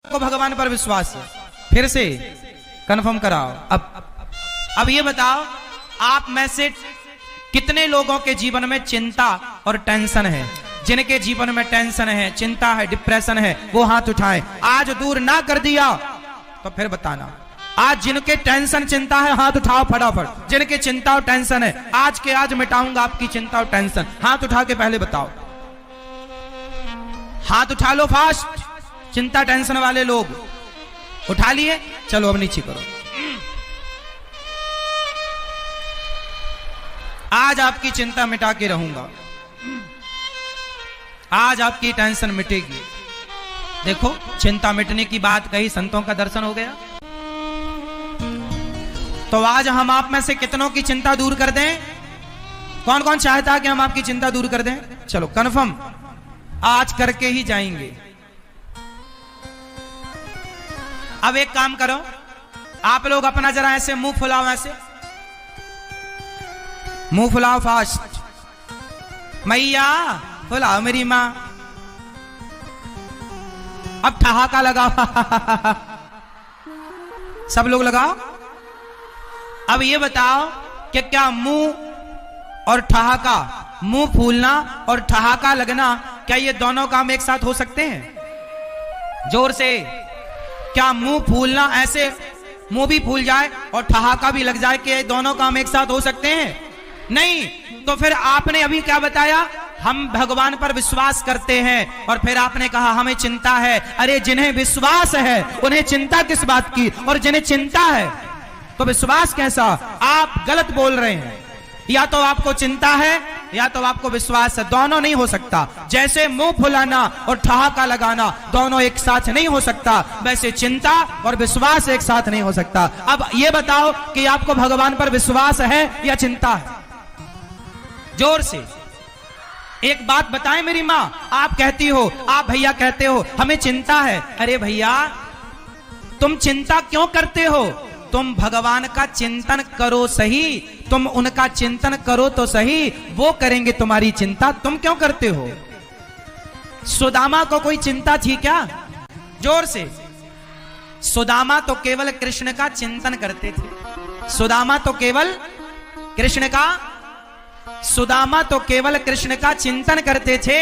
को भगवान पर विश्वास है? फिर से कंफर्म कराओ। अब ये बताओ, आप में से कितने लोगों के जीवन में चिंता और टेंशन है? जिनके जीवन में टेंशन है, चिंता है, डिप्रेशन है, वो हाथ उठाएं। आज दूर ना कर दिया तो फिर बताना। आज जिनके टेंशन चिंता है हाथ उठाओ फटाफट। जिनके चिंता और टेंशन है, आज के आज मिटाऊंगा आपकी चिंता और टेंशन। हाथ उठा के पहले बताओ, हाथ उठा लो फास्ट। चिंता टेंशन वाले लोग उठा लिए, चलो अब नीचे करो। आज आपकी चिंता मिटा के रहूंगा, आज आपकी टेंशन मिटेगी। देखो, चिंता मिटने की बात कही, संतों का दर्शन हो गया। तो आज हम आप में से कितनों की चिंता दूर कर दें? कौन कौन चाहता है कि हम आपकी चिंता दूर कर दें? चलो कंफर्म, आज करके ही जाएंगे। अब एक काम करो, आप लोग अपना जरा ऐसे मुंह फुलाओ, ऐसे मुंह फुलाओ फास्ट। मैया फुलाओ मेरी मां। अब ठहाका लगाओ सब लोग लगाओ। अब ये बताओ कि क्या मुंह और ठहाका, मुंह फूलना और ठहाका लगना, क्या ये दोनों काम एक साथ हो सकते हैं? जोर से, क्या मुंह फूलना, ऐसे मुंह भी फूल जाए और ठहाका भी लग जाए, कि ये दोनों काम एक साथ हो सकते हैं? नहीं। तो फिर आपने अभी क्या बताया? हम भगवान पर विश्वास करते हैं, और फिर आपने कहा हमें चिंता है। अरे जिन्हें विश्वास है उन्हें चिंता किस बात की, और जिन्हें चिंता है तो विश्वास कैसा? आप गलत बोल रहे हैं। या तो आपको चिंता है या तो आपको विश्वास है, दोनों नहीं हो सकता। जैसे मुंह फुलाना और ठहाका लगाना दोनों एक साथ नहीं हो सकता, वैसे चिंता और विश्वास एक साथ नहीं हो सकता। अब ये बताओ कि आपको भगवान पर विश्वास है या चिंता है? जोर से एक बात बताएं मेरी मां। आप कहती हो, आप भैया कहते हो हमें चिंता है। अरे भैया, तुम चिंता क्यों करते हो? तुम भगवान का चिंतन करो सही, तुम उनका चिंतन करो तो सही, वो करेंगे तुम्हारी चिंता। तुम क्यों करते हो? सुदामा को कोई चिंता थी क्या? जोर से। सुदामा तो केवल कृष्ण का चिंतन करते थे। सुदामा तो केवल कृष्ण का चिंतन करते थे।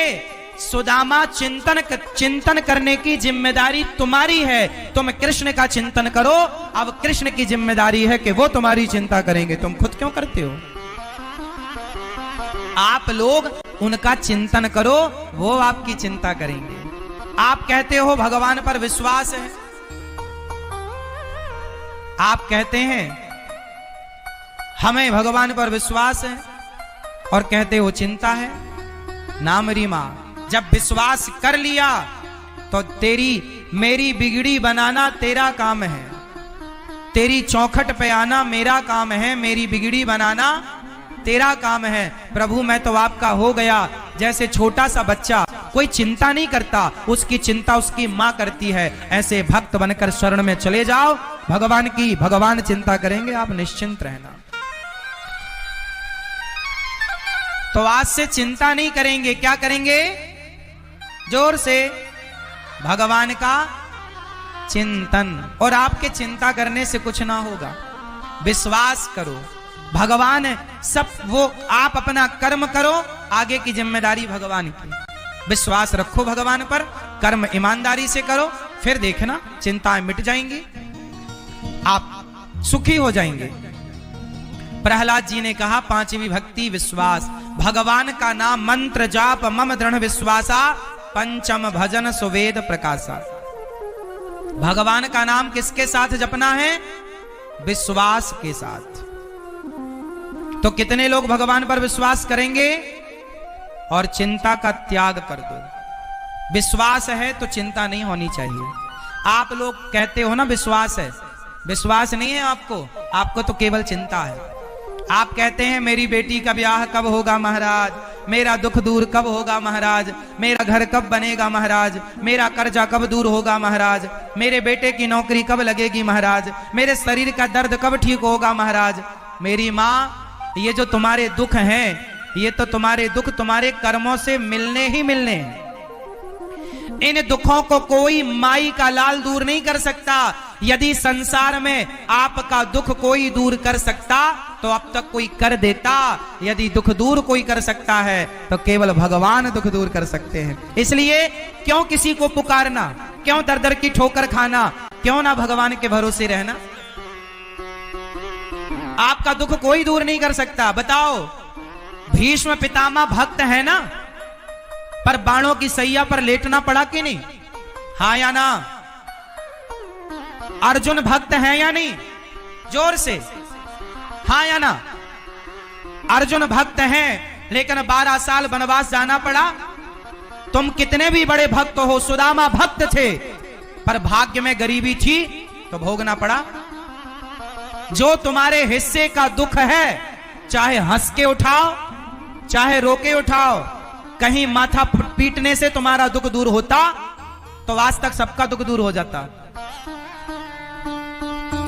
सुदामा चिंतन करने की जिम्मेदारी तुम्हारी है। तुम कृष्ण का चिंतन करो। अब कृष्ण की जिम्मेदारी है कि वो तुम्हारी चिंता करेंगे, तुम खुद क्यों करते हो? आप लोग उनका चिंतन करो, वो आपकी चिंता करेंगे। आप कहते हो भगवान पर विश्वास है, आप कहते हैं हमें भगवान पर विश्वास है, और कहते हो चिंता है। ना मेरी मां, जब विश्वास कर लिया तो तेरी मेरी बिगड़ी बनाना तेरा काम है, तेरी चौखट पे आना मेरा काम है, मेरी बिगड़ी बनाना तेरा काम है। प्रभु मैं तो आपका हो गया। जैसे छोटा सा बच्चा कोई चिंता नहीं करता, उसकी चिंता उसकी मां करती है, ऐसे भक्त बनकर शरण में चले जाओ भगवान की। भगवान चिंता करेंगे, आप निश्चिंत रहना। तो आज से चिंता नहीं करेंगे, क्या करेंगे? जोर से, भगवान का चिंतन। और आपके चिंता करने से कुछ ना होगा, विश्वास करो भगवान सब, वो आप अपना कर्म करो, आगे की जिम्मेदारी भगवान की। विश्वास रखो भगवान पर, कर्म ईमानदारी से करो, फिर देखना चिंताएं मिट जाएंगी, आप सुखी हो जाएंगे। प्रहलाद जी ने कहा पांचवी भक्ति विश्वास, भगवान का नाम मंत्र जाप मम दृढ़ विश्वासा, पंचम भजन सुवेद प्रकाशा। भगवान का नाम किसके साथ जपना है? विश्वास के साथ। तो कितने लोग भगवान पर विश्वास करेंगे? और चिंता का त्याग कर दो। विश्वास है तो चिंता नहीं होनी चाहिए। आप लोग कहते हो ना विश्वास है, विश्वास नहीं है आपको, आपको तो केवल चिंता है। आप कहते हैं मेरी बेटी का ब्याह कब होगा महाराज, मेरा दुख दूर कब होगा महाराज, मेरा घर कब बनेगा महाराज, मेरा कर्जा कब दूर होगा महाराज, मेरे बेटे की नौकरी कब लगेगी महाराज, मेरे शरीर का दर्द कब ठीक होगा महाराज। मेरी माँ, ये जो तुम्हारे दुख हैं, ये तो तुम्हारे दुख तुम्हारे कर्मों से मिलने ही मिलने हैं। इन दुखों को कोई माई का लाल दूर नहीं कर सकता। यदि संसार में आपका दुख कोई दूर कर सकता तो अब तक कोई कर देता। यदि दुख दूर कोई कर सकता है तो केवल भगवान दुख दूर कर सकते हैं। इसलिए क्यों किसी को पुकारना, क्यों दर दर की ठोकर खाना, क्यों ना भगवान के भरोसे रहना। आपका दुख कोई दूर नहीं कर सकता। बताओ, भीष्म पितामह भक्त है ना, पर बाणों की सैया पर लेटना पड़ा कि नहीं? हाँ या ना? अर्जुन भक्त है या नहीं? जोर से हाँ या ना? अर्जुन भक्त हैं, लेकिन 12 साल वनवास जाना पड़ा। तुम कितने भी बड़े भक्त हो, सुदामा भक्त थे, पर भाग्य में गरीबी थी तो भोगना पड़ा। जो तुम्हारे हिस्से का दुख है, चाहे हंस के उठाओ चाहे रो के उठाओ, कहीं माथा पीटने से तुम्हारा दुख दूर होता तो आज तक सबका दुख दूर हो जाता।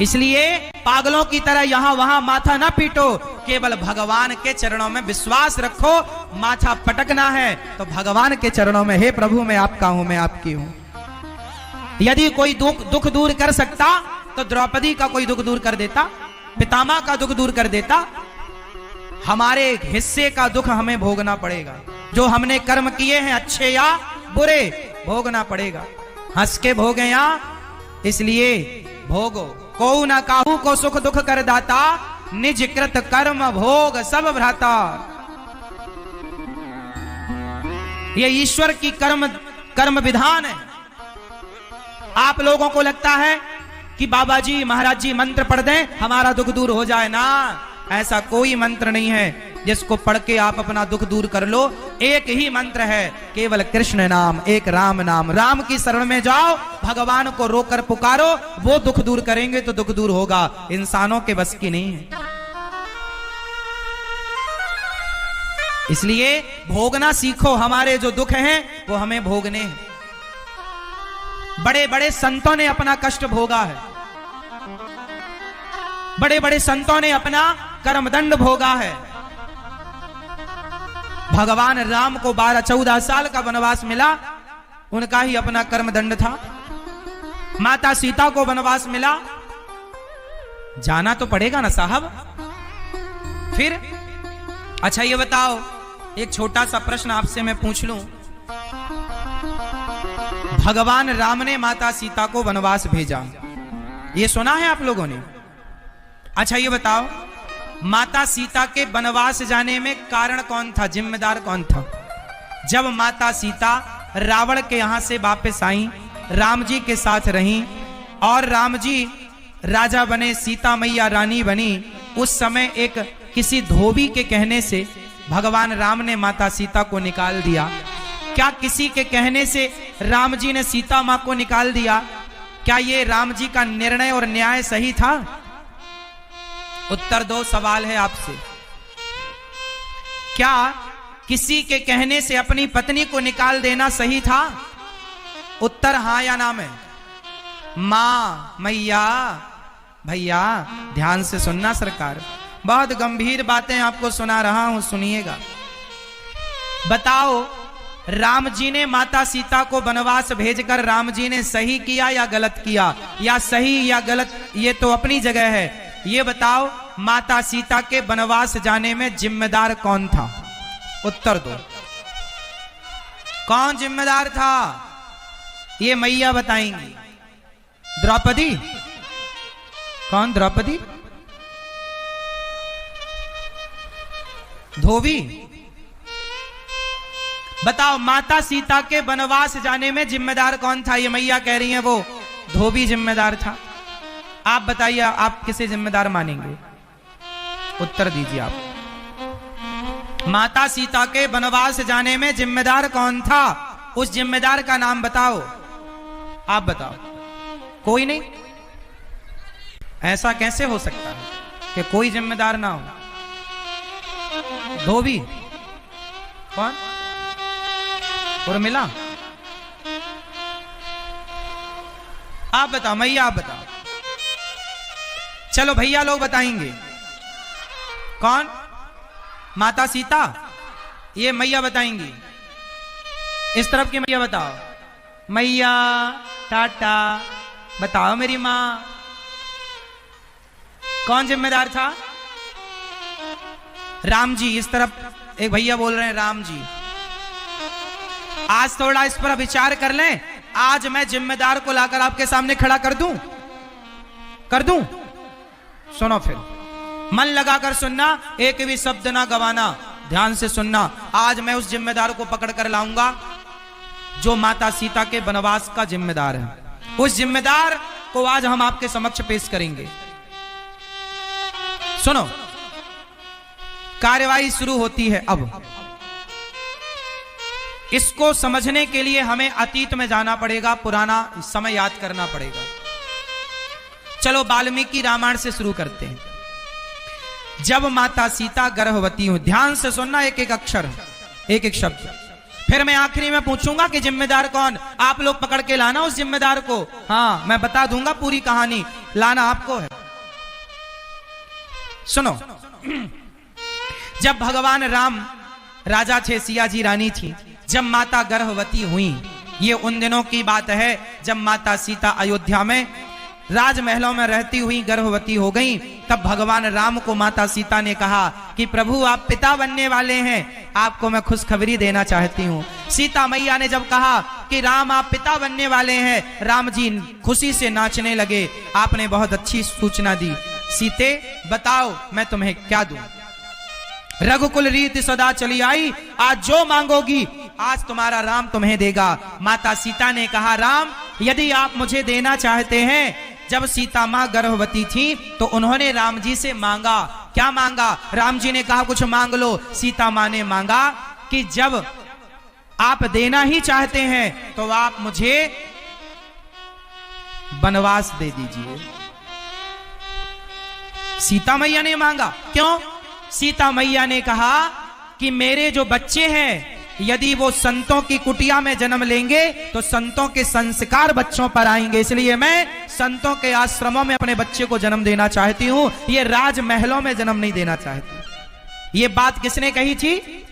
इसलिए पागलों की तरह यहां वहां माथा ना पीटो, केवल भगवान के चरणों में विश्वास रखो। माथा पटकना है तो भगवान के चरणों में, हे प्रभु मैं आपका हूं, मैं आपकी हूं। यदि कोई दुख दूर कर सकता तो द्रौपदी का कोई दुख दूर कर देता, पितामह का दुख दूर कर देता। हमारे हिस्से का दुख हमें भोगना पड़ेगा। जो हमने कर्म किए हैं अच्छे या बुरे, भोगना पड़ेगा। हंस के भोगे या, इसलिए भोगो। को न काहू को सुख दुख कर दाता, निज कृत कर्म भोग सब भ्राता। ये ईश्वर की कर्म विधान है। आप लोगों को लगता है कि बाबा जी महाराज जी मंत्र पढ़ दें हमारा दुख दूर हो जाए ना, ऐसा कोई मंत्र नहीं है जिसको पढ़ के आप अपना दुख दूर कर लो। एक ही मंत्र है, केवल कृष्ण नाम, एक राम नाम। राम की शरण में जाओ, भगवान को रोकर पुकारो, वो दुख दूर करेंगे तो दुख दूर होगा। इंसानों के बस की नहीं है। इसलिए भोगना सीखो। हमारे जो दुख हैं वो हमें भोगने हैं। बड़े बड़े संतों ने अपना कष्ट भोगा है, बड़े बड़े संतों ने अपना कर्मदंड भोगा है। भगवान राम को 12-14 साल का वनवास मिला, उनका ही अपना कर्मदंड था। माता सीता को वनवास मिला, जाना तो पड़ेगा ना साहब। फिर अच्छा ये बताओ, एक छोटा सा प्रश्न आपसे मैं पूछ लूं। भगवान राम ने माता सीता को वनवास भेजा, ये सुना है आप लोगों ने? अच्छा ये बताओ, माता सीता के वनवास जाने में कारण कौन था, जिम्मेदार कौन था? जब माता सीता रावण के यहां से वापस आई, राम जी के साथ रहीं और राम जी राजा बने, सीता मैया रानी बनी, उस समय एक किसी धोबी के कहने से भगवान राम ने माता सीता को निकाल दिया। क्या किसी के कहने से राम जी ने सीता मां को निकाल दिया? क्या ये राम जी का निर्णय और न्याय सही था? उत्तर दो, सवाल है आपसे। क्या किसी के कहने से अपनी पत्नी को निकाल देना सही था? उत्तर हां या ना में। मां, मैया, भैया ध्यान से सुनना सरकार, बहुत गंभीर बातें आपको सुना रहा हूं, सुनिएगा। बताओ, राम जी ने माता सीता को वनवास भेजकर राम जी ने सही किया या गलत किया? या सही या गलत ये तो अपनी जगह है। ये बताओ, माता सीता के वनवास जाने में जिम्मेदार कौन था? उत्तर दो, कौन जिम्मेदार था? ये मैया बताएंगी। द्रौपदी? कौन द्रौपदी? धोबी? बताओ, माता सीता के वनवास जाने में जिम्मेदार कौन था? ये मैया कह रही है वो धोबी जिम्मेदार था। आप बताइए, आप किसे जिम्मेदार मानेंगे? उत्तर दीजिए आप। माता सीता के वनवास जाने में जिम्मेदार कौन था? उस जिम्मेदार का नाम बताओ। आप बताओ। कोई नहीं? ऐसा कैसे हो सकता है कि कोई जिम्मेदार ना हो? धोबी? कौन? उर्मिला? आप बताओ, मैया आप बताओ। चलो भैया लोग बताएंगे। कौन? माता सीता? ये मैया बताएंगी। इस तरफ की मैया बताओ। मैया टाटा। बताओ मेरी माँ, कौन जिम्मेदार था? राम जी। इस तरफ एक भैया बोल रहे हैं राम जी। आज थोड़ा इस पर विचार कर लें। आज मैं जिम्मेदार को लाकर आपके सामने खड़ा कर दूं? सुनो फिर, मन लगाकर सुनना, एक भी शब्द ना गवाना, ध्यान से सुनना। आज मैं उस जिम्मेदार को पकड़ कर लाऊंगा जो माता सीता के वनवास का जिम्मेदार है। उस जिम्मेदार को आज हम आपके समक्ष पेश करेंगे। सुनो, कार्यवाही शुरू होती है। अब इसको समझने के लिए हमें अतीत में जाना पड़ेगा, पुराना समय याद करना पड़ेगा। चलो वाल्मीकि रामायण से शुरू करते हैं। जब माता सीता गर्भवती हुई, ध्यान से सुनना, एक एक अक्षर, एक एक शब्द। फिर मैं आखिरी में पूछूंगा कि जिम्मेदार कौन, आप लोग पकड़ के लाना उस जिम्मेदार को। हाँ, मैं बता दूंगा पूरी कहानी, लाना आपको है। सुनो, जब भगवान राम राजा थे, सिया जी रानी थी, जब माता गर्भवती हुई, ये उन दिनों की बात है जब माता सीता अयोध्या में राजमहलों में रहती हुई गर्भवती हो गई। तब भगवान राम को माता सीता ने कहा कि प्रभु आप पिता बनने वाले हैं, आपको मैं खुशखबरी देना चाहती हूँ। सीता मैया ने जब कहा कि राम आप पिता बनने वाले हैं, राम जी खुशी से नाचने लगे। आपने बहुत अच्छी सूचना दी। सीते बताओ मैं तुम्हें क्या दूं? रघुकुल रीति सदा चली आई, आज जो मांगोगी आज तुम्हारा राम तुम्हें देगा। माता सीता ने कहा राम यदि आप मुझे देना चाहते हैं, जब सीता माँ गर्भवती थी तो उन्होंने राम जी से मांगा। क्या मांगा? राम जी ने कहा कुछ मांग लो। सीता माँ ने मांगा कि जब आप देना ही चाहते हैं तो आप मुझे वनवास दे दीजिए। सीता मैया ने मांगा। क्यों? सीता मैया ने कहा कि मेरे जो बच्चे हैं यदि वो संतों की कुटिया में जन्म लेंगे तो संतों के संस्कार बच्चों पर आएंगे, इसलिए मैं संतों के आश्रमों में अपने बच्चे को जन्म देना चाहती हूं, ये राजमहलों में जन्म नहीं देना चाहती। ये बात किसने कही थी?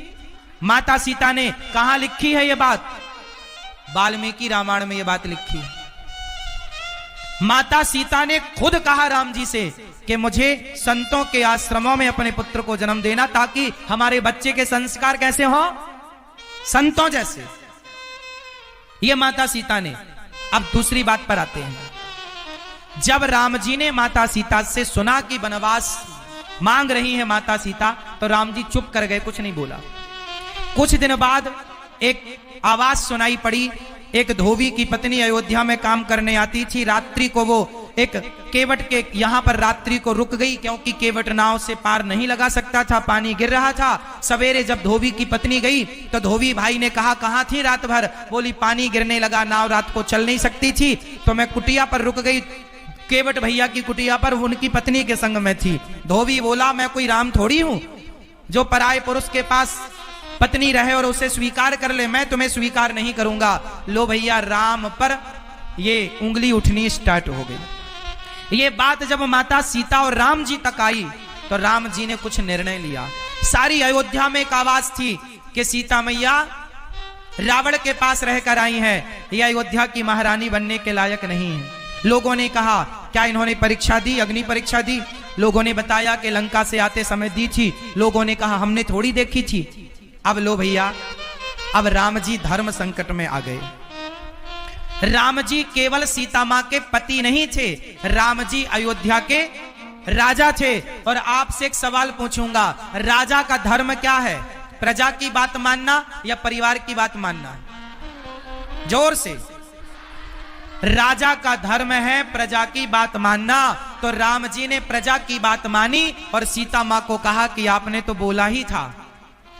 माता सीता ने। कहां लिखी है ये बात? वाल्मीकि रामायण में ये बात लिखी है। माता सीता ने खुद कहा राम जी से कि मुझे संतों के आश्रमों में अपने पुत्र को जन्म देना, ताकि हमारे बच्चे के संस्कार कैसे हो? संतों जैसे। ये माता सीता ने। अब दूसरी बात पर आते हैं। जब राम जी ने माता सीता से सुना कि वनवास मांग रही है माता सीता, तो राम जी चुप कर गए, कुछ नहीं बोला। कुछ दिन बाद एक आवाज सुनाई पड़ी। एक धोबी की पत्नी अयोध्या में काम करने आती थी। रात्रि को वो एक केवट के यहां पर रात्रि को रुक गई, क्योंकि केवट नाव से पार नहीं लगा सकता था, पानी गिर रहा था। सवेरे जब धोबी की पत्नी गई तो धोबी भाई ने कहा कहां थी रात भर? बोली पानी गिरने लगा, नाव रात को चल नहीं सकती थी तो मैं कुटिया पर रुक गई, केवट भैया की कुटिया पर, उनकी पत्नी के संग में थी। धोबी बोला मैं कोई राम थोड़ी हूं जो पराये पुरुष के पास पत्नी रहे और उसे स्वीकार कर ले, मैं तुम्हें स्वीकार नहीं करूंगा। लो भैया, राम पर ये उंगली उठनी स्टार्ट हो गई। ये बात जब माता सीता और राम जी तक आई तो राम जी ने कुछ निर्णय लिया। सारी अयोध्या में एक आवाज थी कि सीता मैया रावण के पास रहकर आई हैं, ये अयोध्या की महारानी बनने के लायक नहीं है। लोगों ने कहा क्या इन्होंने परीक्षा दी, अग्नि परीक्षा दी? लोगों ने बताया कि लंका से आते समय दी थी। लोगों ने कहा हमने थोड़ी देखी थी। अब लो भैया, अब राम जी धर्म संकट में आ गए। राम जी केवल सीता मां के पति नहीं थे, राम जी अयोध्या के राजा थे। और आपसे एक सवाल पूछूंगा, राजा का धर्म क्या है? प्रजा की बात मानना या परिवार की बात मानना? जोर से। राजा का धर्म है प्रजा की बात मानना। तो राम जी ने प्रजा की बात मानी और सीता मां को कहा कि आपने तो बोला ही था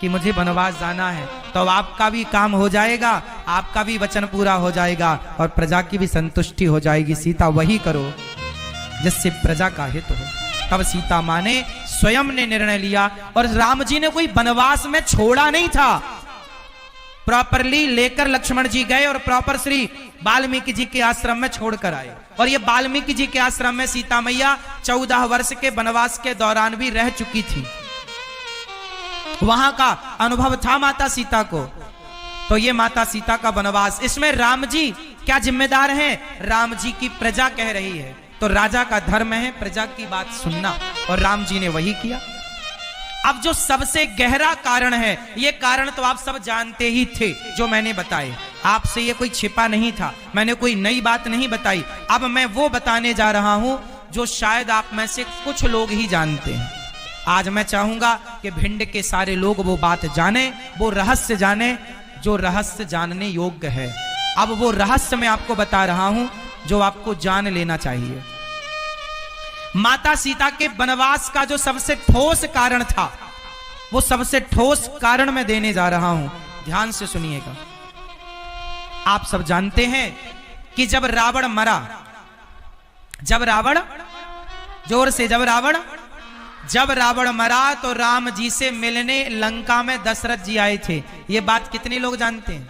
कि मुझे वनवास जाना है, तो आपका भी काम हो जाएगा, आपका भी वचन पूरा हो जाएगा और प्रजा की भी संतुष्टि हो जाएगी। सीता वही करो जिससे प्रजा का हित हो। तब सीता मां ने स्वयं ने निर्णय लिया और राम जी ने कोई वनवास में छोड़ा नहीं था। प्रॉपरली लेकर लक्ष्मण जी गए और प्रॉपर श्री वाल्मीकि जी के आश्रम में छोड़कर आए। और ये वाल्मीकि जी के आश्रम में सीता मैया 14 वर्ष के वनवास के दौरान भी रह चुकी थी। वहां का अनुभव था माता सीता को। तो ये माता सीता का वनवास, इसमें राम जी क्या जिम्मेदार हैं? राम जी की प्रजा कह रही है, तो राजा का धर्म है प्रजा की बात सुनना, और राम जी ने वही किया। अब जो सबसे गहरा कारण है, ये कारण तो आप सब जानते ही थे जो मैंने बताए, आपसे ये कोई छिपा नहीं था, मैंने कोई नई बात नहीं बताई। अब मैं वो बताने जा रहा हूं जो शायद आप में से कुछ लोग ही जानते हैं। आज मैं चाहूंगा कि भिंड के सारे लोग वो बात जाने, वो रहस्य जाने जो रहस्य जानने योग्य है। अब वो रहस्य मैं आपको बता रहा हूं जो आपको जान लेना चाहिए। माता सीता के वनवास का जो सबसे ठोस कारण था, वो सबसे ठोस कारण मैं देने जा रहा हूं, ध्यान से सुनिएगा। आप सब जानते हैं कि जब रावण मरा, जब रावण मरा तो राम जी से मिलने लंका में दशरथ जी आए थे। ये बात कितने लोग जानते हैं?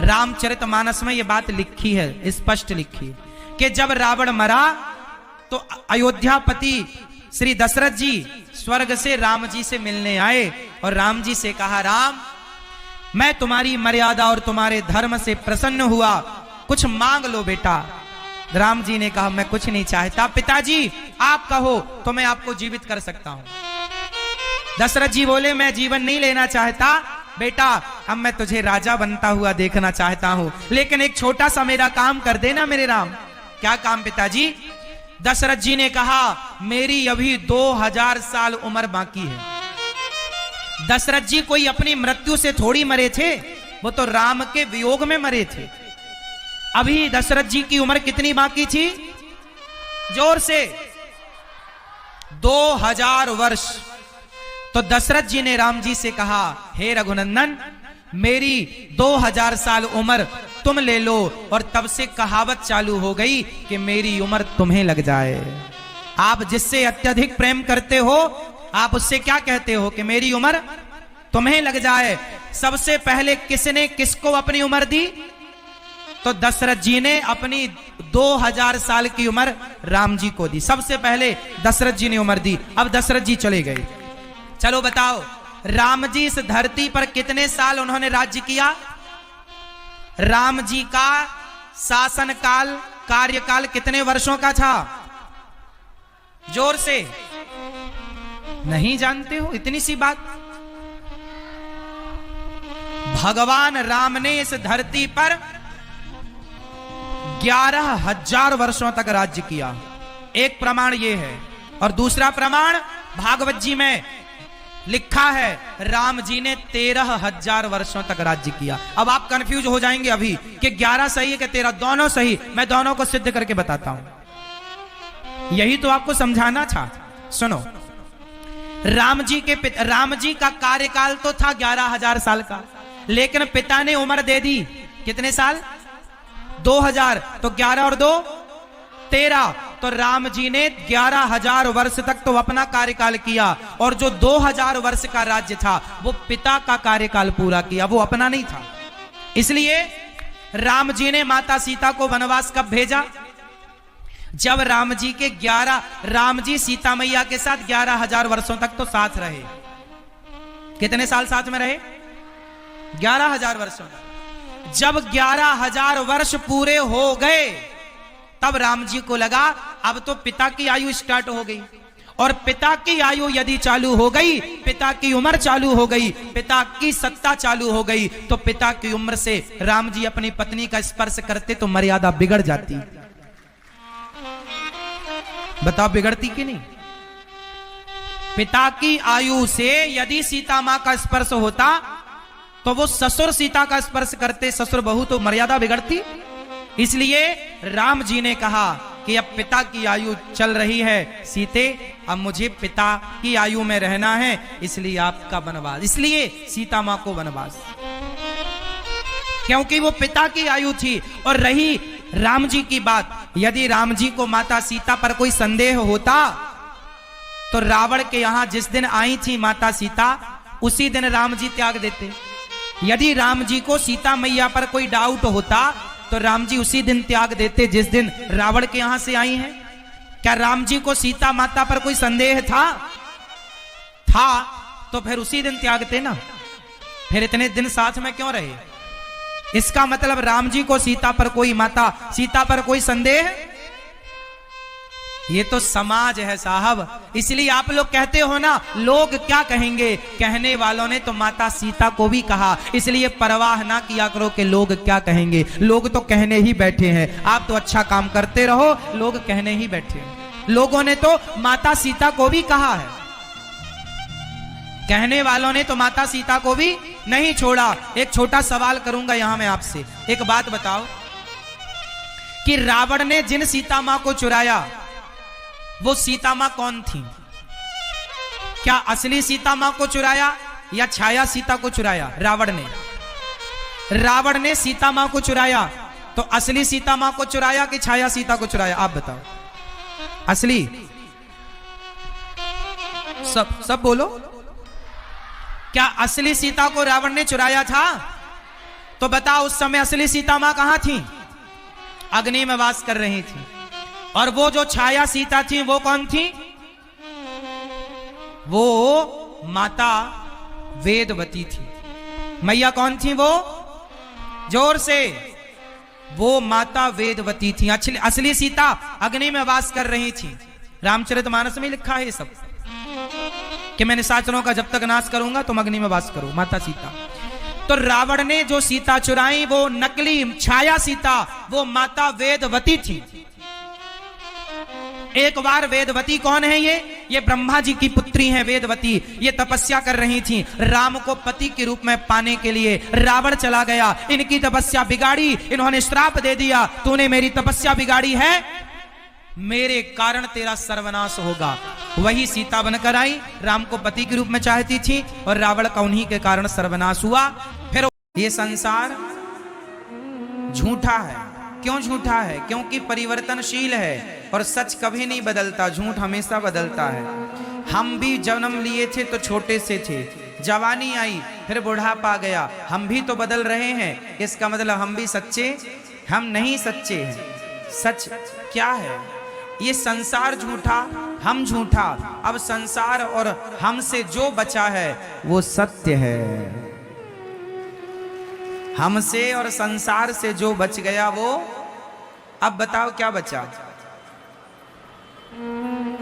रामचरितमानस में ये बात लिखी है, स्पष्ट लिखी है कि जब रावण मरा तो अयोध्यापति श्री दशरथ जी स्वर्ग से राम जी से मिलने आए और राम जी से कहा, राम मैं तुम्हारी मर्यादा और तुम्हारे धर्म से प्रसन्न हुआ, कुछ मांग लो बेटा। राम जी ने कहा, मैं कुछ नहीं चाहता, पिताजी आप कहो तो मैं आपको जीवित कर सकता हूं। दशरथ जी बोले, मैं जीवन नहीं लेना चाहता बेटा, अब मैं तुझे राजा बनता हुआ देखना चाहता हूं, लेकिन एक छोटा सा मेरा काम कर देना मेरे राम। क्या काम पिताजी? दशरथ जी ने कहा, मेरी अभी 2000 साल उम्र बाकी है। दशरथ जी कोई अपनी मृत्यु से थोड़ी मरे थे, वो तो राम के वियोग में मरे थे। अभी दशरथ जी की उम्र कितनी बाकी थी? जोर से 2000 वर्ष। तो दशरथ जी ने राम जी से कहा, हे रघुनंदन मेरी 2000 साल उम्र तुम ले लो, और तब से कहावत चालू हो गई कि मेरी उम्र तुम्हें लग जाए। आप जिससे अत्यधिक प्रेम करते हो, आप उससे क्या कहते हो कि मेरी उम्र तुम्हें लग जाए। सबसे पहले किसने किसको अपनी उम्र दी? तो दशरथ जी ने अपनी 2000 साल की उम्र राम जी को दी। सबसे पहले दशरथ जी ने उम्र दी। अब दशरथ जी चले गए। चलो बताओ, राम जी इस धरती पर कितने साल उन्होंने राज्य किया? राम जी का शासन काल, कार्यकाल कितने वर्षों का था? जोर से, नहीं जानते हो इतनी सी बात? भगवान राम ने इस धरती पर 11,000 वर्षों तक राज्य किया। एक प्रमाण ये है, और दूसरा प्रमाण भागवत जी में लिखा है, राम जी ने 13,000 वर्षों तक राज्य किया। अब आप कंफ्यूज हो जाएंगे अभी कि 11 सही है कि 13, दोनों सही। मैं दोनों को सिद्ध करके बताता हूं, यही तो आपको समझाना था। सुनो, राम जी का कार्यकाल तो था 11,000 साल का, लेकिन पिता ने उम्र दे दी कितने साल? 2000। तो 11 और 2 13। तो राम जी ने 11,000 वर्ष तक तो अपना कार्यकाल किया, और जो 2000 वर्ष का राज्य था वो पिता का कार्यकाल पूरा किया, वो अपना नहीं था। इसलिए राम जी ने माता सीता को वनवास कब भेजा? जब राम जी सीता मैया के साथ 11,000 वर्षों तक तो साथ रहे। कितने साल साथ में रहे? 11,000 वर्षों तक। जब 11,000 वर्ष पूरे हो गए, तब राम जी को लगा अब तो पिता की आयु स्टार्ट हो गई, और पिता की आयु यदि चालू हो गई, पिता की उम्र चालू हो गई, पिता की सत्ता चालू हो गई, तो पिता की उम्र से राम जी अपनी पत्नी का स्पर्श करते तो मर्यादा बिगड़ जाती। बताओ बिगड़ती कि नहीं? पिता की आयु से यदि सीता मां का स्पर्श होता तो वो ससुर सीता का स्पर्श करते, ससुर बहू, तो मर्यादा बिगड़ती। इसलिए राम जी ने कहा कि अब पिता की आयु चल रही है सीते, अब मुझे पिता की आयु में रहना है, इसलिए आपका वनवास, इसलिए सीता मां को वनवास, क्योंकि वो पिता की आयु थी। और रही राम जी की बात, यदि राम जी को माता सीता पर कोई संदेह होता तो रावण के यहां जिस दिन आई थी माता सीता, उसी दिन राम जी त्याग देते। यदि राम जी को सीता मैया पर कोई डाउट होता तो राम जी उसी दिन त्याग देते जिस दिन रावण के यहां से आई हैं। क्या राम जी को सीता माता पर कोई संदेह था तो फिर उसी दिन त्यागते ना, फिर इतने दिन साथ में क्यों रहे? इसका मतलब राम जी को सीता पर कोई माता सीता पर कोई संदेह? ये तो समाज है साहब। इसलिए आप लोग कहते हो ना लोग क्या कहेंगे, कहने वालों ने तो माता सीता को भी कहा, इसलिए परवाह ना किया करो कि लोग क्या कहेंगे। लोग तो कहने ही बैठे हैं, आप तो अच्छा काम करते रहो, लोग कहने ही बैठे हैं। लोगों ने तो माता सीता को भी कहा है, कहने वालों ने तो माता सीता को भी नहीं छोड़ा। एक छोटा सवाल करूंगा यहां मैं आपसे, एक बात बताओ कि रावण ने जिन सीता मां को चुराया वो सीता मां कौन थी? क्या असली सीता मां को चुराया या छाया सीता को चुराया? रावण ने सीता मां को चुराया, तो असली सीता मां को चुराया कि छाया सीता को चुराया? आप बताओ। असली? सब बोलो। क्या असली सीता को रावण ने चुराया था? तो बताओ उस समय असली सीता मां कहां थी? अग्नि में वास कर रही थी। और वो जो छाया सीता थी वो कौन थी? वो माता वेदवती थी। मैया कौन थी वो? जोर से। वो माता वेदवती थी। असली सीता अग्नि में वास कर रही थी। रामचरितमानस में लिखा है ये सब कि मैं निशाचरों का जब तक नाश करूंगा तुम अग्नि में वास करो, माता सीता। तो रावण ने जो सीता चुराई वो नकली छाया सीता, वो माता वेदवती थी। एक बार वेदवती कौन है? ये ब्रह्मा जी की पुत्री हैं वेदवती। ये तपस्या कर रही थी राम को पति के रूप में पाने के लिए। रावण चला गया, इनकी तपस्या बिगाड़ी, इन्होंने श्राप दे दिया, तूने मेरी तपस्या बिगाड़ी है, मेरे कारण तेरा सर्वनाश होगा। वही सीता बनकर आई, राम को पति के रूप में चाहती थी और रावण का उन्हीं के कारण सर्वनाश हुआ। फिर ये संसार झूठा है। क्यों झूठा है? क्योंकि परिवर्तनशील है और सच कभी नहीं बदलता, झूठ हमेशा बदलता है। हम भी जन्म लिए थे तो छोटे से थे, जवानी आई फिर बुढ़ापा आ गया, हम भी तो बदल रहे हैं। इसका मतलब हम भी सच्चे? हम नहीं सच्चे हैं। सच क्या है? ये संसार झूठा, हम झूठा। अब संसार और हमसे जो बचा है वो सत्य है। हमसे और संसार से जो बच गया वो, अब बताओ क्या बचा?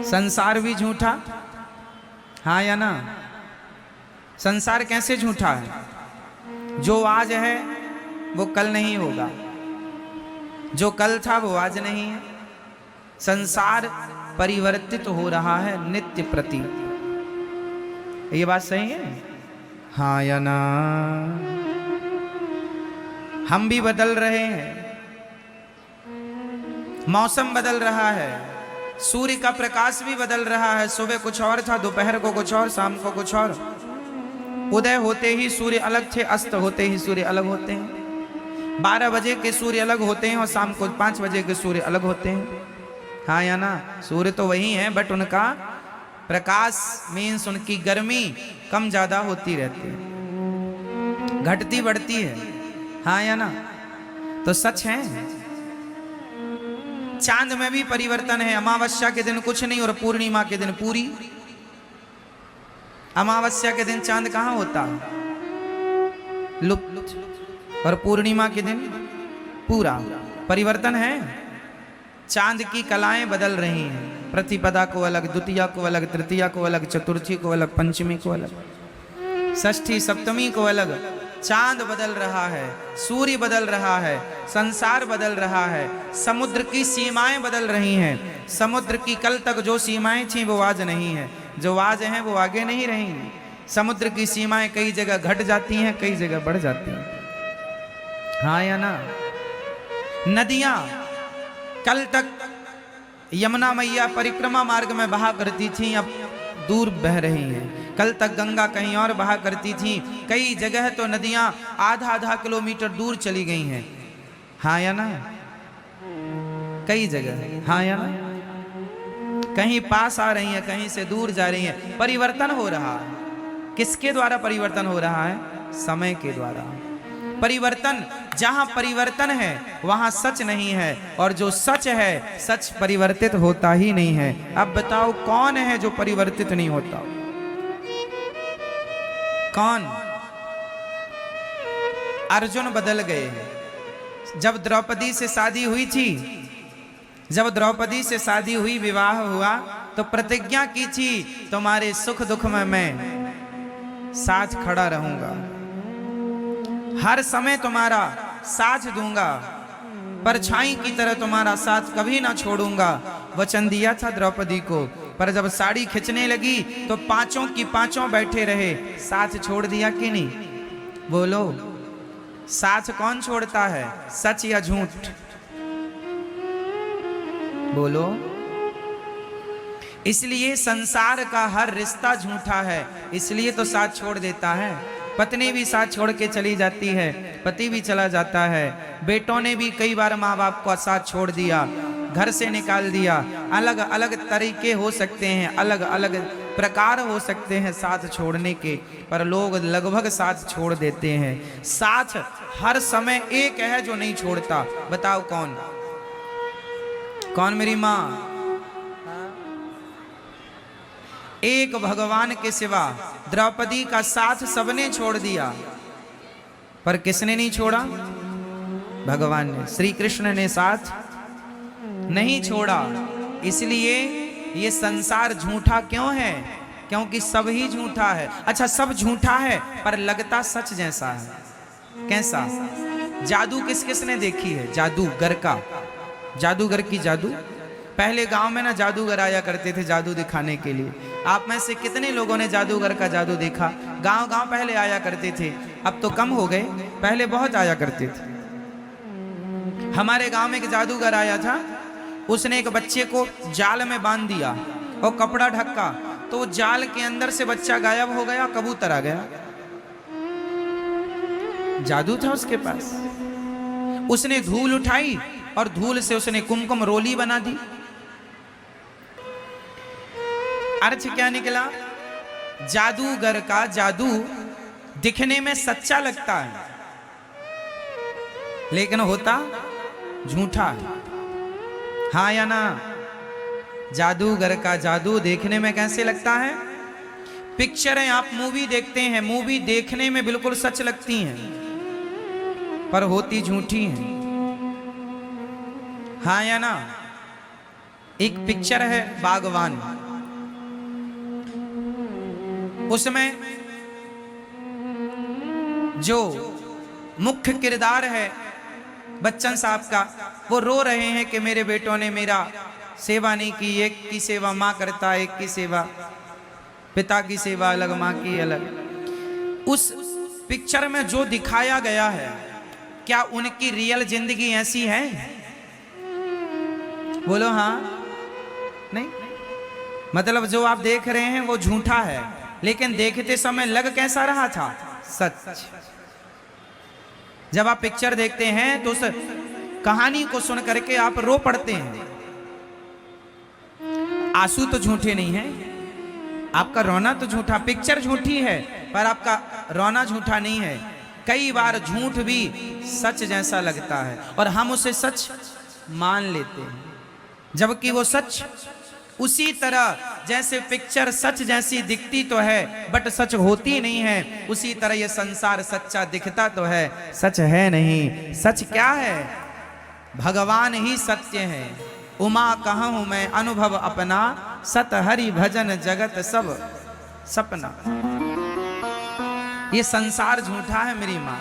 संसार भी झूठा, हाँ या ना? संसार कैसे झूठा है? जो आज है वो कल नहीं होगा, जो कल था वो आज नहीं है। संसार परिवर्तित हो रहा है नित्य प्रति। ये बात सही है, हाँ या ना? हम भी बदल रहे हैं, मौसम बदल रहा है, सूर्य का प्रकाश भी बदल रहा है। सुबह कुछ और था, दोपहर को कुछ और, शाम को कुछ और। उदय होते ही सूर्य अलग थे, अस्त होते ही सूर्य अलग होते हैं। 12 बजे के सूर्य अलग होते हैं और शाम को 5 बजे के सूर्य अलग होते हैं, हाँ या ना? सूर्य तो वही है, बट उनका प्रकाश मीन्स उनकी गर्मी कम ज्यादा होती रहती है, घटती बढ़ती है, हाँ या ना? तो सच है। चांद में भी परिवर्तन है। अमावस्या के दिन कुछ नहीं और पूर्णिमा के दिन पूरी। अमावस्या के दिन चांद कहां होता? लुप्त। और पूर्णिमा के दिन पूरा। परिवर्तन है। चांद की कलाएं बदल रही हैं। प्रतिपदा को अलग, द्वितीया को अलग, तृतीया को अलग, चतुर्थी को अलग, पंचमी को अलग, षष्ठी सप्तमी को अलग। चांद बदल रहा है, सूर्य बदल रहा है, संसार बदल रहा है, समुद्र की सीमाएं बदल रही हैं। समुद्र की कल तक जो सीमाएं थीं वो आज नहीं है, जो आज हैं वो आगे नहीं रहेंगी। समुद्र की सीमाएं कई जगह घट जाती हैं, कई जगह बढ़ जाती हैं, हाँ या ना? नदियां कल तक यमुना मैया परिक्रमा मार्ग में बहा करती थीं, अब दूर बह रही हैं। कल तक गंगा कहीं और बहा करती थी, कई जगह तो नदियां आधा किलोमीटर दूर चली गई हैं, हाँ या ना? कई जगह, हाँ या ना? कहीं पास आ रही हैं, कहीं से दूर जा रही हैं। परिवर्तन हो रहा है। किसके द्वारा परिवर्तन हो रहा है? समय के द्वारा। परिवर्तन, जहां परिवर्तन है वहां सच नहीं है, और जो सच है सच परिवर्तित होता ही नहीं है। अब बताओ कौन है जो परिवर्तित नहीं होता? कौन? अर्जुन बदल गए। जब द्रौपदी से शादी हुई थी, जब द्रौपदी से शादी हुई, विवाह हुआ, तो प्रतिज्ञा की थी तुम्हारे सुख दुख में मैं साथ खड़ा रहूंगा, हर समय तुम्हारा साथ दूंगा, परछाई की तरह तुम्हारा साथ कभी ना छोड़ूंगा, वचन दिया था द्रौपदी को। पर जब साड़ी खिंचने लगी तो पांचों की पांचों बैठे रहे, साथ छोड़ दिया कि नहीं? बोलो, साथ कौन छोड़ता है, सच या झूठ? बोलो। इसलिए संसार का हर रिश्ता झूठा है, इसलिए तो साथ छोड़ देता है। पत्नी भी साथ छोड़ के चली जाती है, पति भी चला जाता है, बेटों ने भी कई बार माँ बाप को साथ छोड़ दिया, घर से निकाल दिया। अलग अलग तरीके हो सकते हैं, अलग अलग प्रकार हो सकते हैं साथ छोड़ने के, पर लोग लगभग साथ छोड़ देते हैं। साथ हर समय एक है जो नहीं छोड़ता, बताओ कौन? कौन? मेरी माँ। एक भगवान के सिवा द्रौपदी का साथ सबने छोड़ दिया, पर किसने नहीं छोड़ा? भगवान ने, श्री कृष्ण ने साथ नहीं छोड़ा। इसलिए ये संसार झूठा क्यों है? क्योंकि सब ही झूठा है। अच्छा, सब झूठा है पर लगता सच जैसा है। कैसा? जादू किस किस ने देखी है? जादूगर का, जादूगर की जादू। पहले गांव में ना जादूगर आया करते थे जादू दिखाने के लिए। आप में से कितने लोगों ने जादूगर का जादू देखा? गांव गांव पहले आया करते थे, अब तो कम हो गए, पहले बहुत आया करते थे। हमारे गांव में एक जादूगर आया था, उसने एक बच्चे को जाल में बांध दिया और कपड़ा ढका, तो जाल के अंदर से बच्चा गायब हो गया, कबूतर आ गया। जादू था उसके पास। उसने धूल उठाई और धूल से उसने कुमकुम रोली बना दी। अर्थ क्या निकला? जादूगर का जादू दिखने में सच्चा लगता है, लेकिन होता झूठा है। हाँ या ना? जादूगर का जादू देखने में कैसे लगता है? पिक्चरें आप मूवी देखते हैं, मूवी देखने में बिल्कुल सच लगती हैं, पर होती झूठी हैं। हाँ या ना? एक पिक्चर है बागवान, उसमें जो मुख्य किरदार है बच्चन साहब का, वो रो रहे हैं कि मेरे बेटों ने मेरा सेवा नहीं की। एक की सेवा माँ करता है, एक की सेवा पिता की सेवा अलग, माँ की अलग। उस पिक्चर में जो दिखाया गया है, क्या उनकी रियल जिंदगी ऐसी है? बोलो हाँ नहीं? मतलब जो आप देख रहे हैं वो झूठा है, लेकिन देखते समय लग कैसा रहा था? सच। जब आप पिक्चर देखते हैं तो उस कहानी को सुन करके आप रो पड़ते हैं। आंसू तो झूठे नहीं है, आपका रोना तो झूठा, पिक्चर झूठी है पर आपका रोना झूठा नहीं है। कई बार झूठ भी सच जैसा लगता है और हम उसे सच मान लेते हैं, जबकि वो सच उसी तरह जैसे पिक्चर सच जैसी दिखती तो है बट सच होती नहीं है, उसी तरह ये संसार सच्चा दिखता तो है, सच है नहीं। सच क्या है? भगवान ही सत्य है। उमा कहूँ मैं अनुभव अपना, सत हरि भजन जगत सब सपना। ये संसार झूठा है मेरी माँ,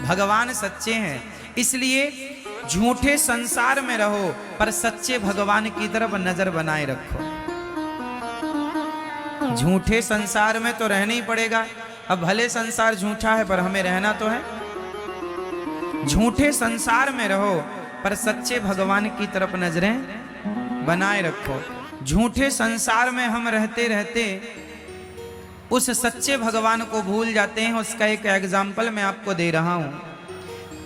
भगवान सच्चे हैं। इसलिए झूठे संसार में रहो पर सच्चे भगवान की तरफ नजर बनाए रखो। झूठे संसार में तो रहना ही पड़ेगा। अब भले संसार झूठा है पर हमें रहना तो है। झूठे संसार में रहो पर सच्चे भगवान की तरफ नजरें बनाए रखो। झूठे संसार में हम रहते रहते उस सच्चे भगवान को भूल जाते हैं। उसका एक एग्जाम्पल मैं आपको दे रहा हूं।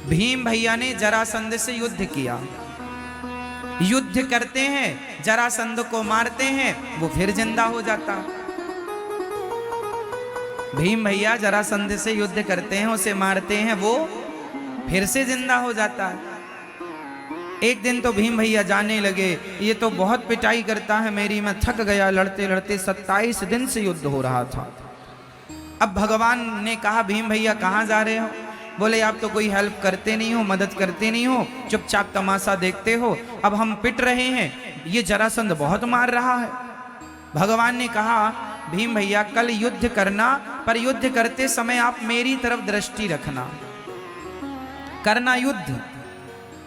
भीम भैया ने जरासंध से युद्ध किया, युद्ध करते हैं, जरासंध को मारते हैं, वो फिर जिंदा हो जाता। भीम भैया जरासंध से युद्ध करते हैं, उसे मारते हैं, वो फिर से जिंदा हो जाता है। एक दिन तो भीम भैया जाने लगे, ये तो बहुत पिटाई करता है मेरी, मैं थक गया लड़ते लड़ते। 27 दिन से युद्ध हो रहा था। अब भगवान ने कहा भीम भैया कहाँ जा रहे हो? बोले आप तो कोई हेल्प करते नहीं हो, मदद करते नहीं हो, चुपचाप तमाशा देखते हो। अब हम पिट रहे हैं, ये जरासंध बहुत मार रहा है। भगवान ने कहा भीम भैया कल युद्ध करना, पर युद्ध करते समय आप मेरी तरफ दृष्टि रखना। करना युद्ध,